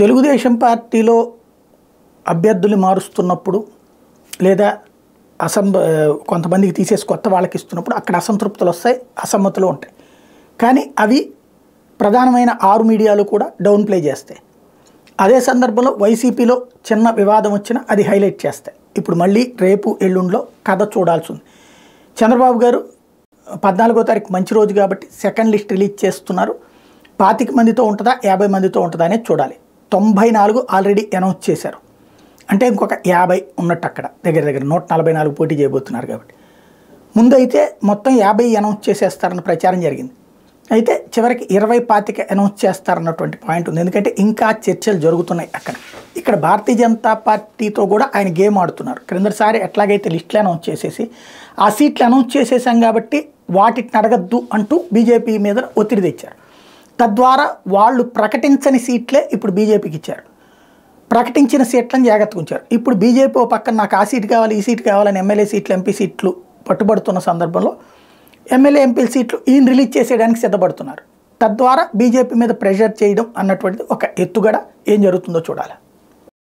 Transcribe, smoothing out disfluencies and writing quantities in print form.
తెలుగుదేశం పార్టీలో అభ్యర్థులు మారుస్తున్నప్పుడు లేదా కొంతమందికి తీసేసి కొత్త వాళ్ళకి ఇస్తున్నప్పుడు అక్కడ అసంతృప్తులు వస్తాయి, అసమ్మతులు ఉంటాయి. కానీ అవి ప్రధానమైన 6 మీడియాలు కూడా డౌన్ ప్లే చేస్తాయి. అదే సందర్భంలో వైసీపీలో చిన్న వివాదం వచ్చినా అది హైలైట్ చేస్తాయి. ఇప్పుడు మళ్ళీ రేపు ఎల్లుండిలో కథ చూడాల్సి ఉంది. చంద్రబాబు గారు 14వ తారీఖు మంచి రోజు కాబట్టి సెకండ్ లిస్ట్ రిలీజ్ చేస్తున్నారు. 25 మందితో ఉంటుందా 50 మందితో ఉంటుందా అనేది చూడాలి. 94 ఆల్రెడీ అనౌన్స్ చేశారు. అంటే ఇంకొక 50 ఉన్నట్టు అక్కడ దగ్గర 144 పోటీ చేయబోతున్నారు కాబట్టి. ముందైతే మొత్తం 50 అనౌన్స్ చేసేస్తారన్న ప్రచారం జరిగింది. అయితే చివరికి 20-25 అనౌన్స్ చేస్తారన్నటువంటి పాయింట్ ఉంది. ఎందుకంటే ఇంకా చర్చలు జరుగుతున్నాయి అక్కడ. ఇక్కడ భారతీయ జనతా పార్టీతో కూడా ఆయన గేమ్ ఆడుతున్నారు. క్రిందసారి ఎట్లాగైతే లిస్టులు అనౌన్స్ చేసేసి ఆ సీట్లు అనౌన్స్ చేసేసాం కాబట్టి వాటిని అడగద్దు అంటూ బీజేపీ మీద ఒత్తిడి తెచ్చారు. తద్వారా వాళ్ళు ప్రకటించని సీట్లే ఇప్పుడు బీజేపీకి ఇచ్చారు. ప్రకటించిన సీట్లను జాగ్రత్తగా ఉంచారు. ఇప్పుడు బీజేపీ ఓ పక్కన నాకు ఆ సీటు కావాలి ఈ సీటు కావాలని ఎమ్మెల్యే సీట్లు ఎంపీ సీట్లు పట్టుబడుతున్న సందర్భంలో ఎమ్మెల్యే ఎంపీ సీట్లు ఈయన రిలీజ్ చేసేయడానికి సిద్ధపడుతున్నారు. తద్వారా బీజేపీ మీద ప్రెషర్ చేయడం అన్నటువంటిది ఒక ఎత్తుగడ. ఏం జరుగుతుందో చూడాలి.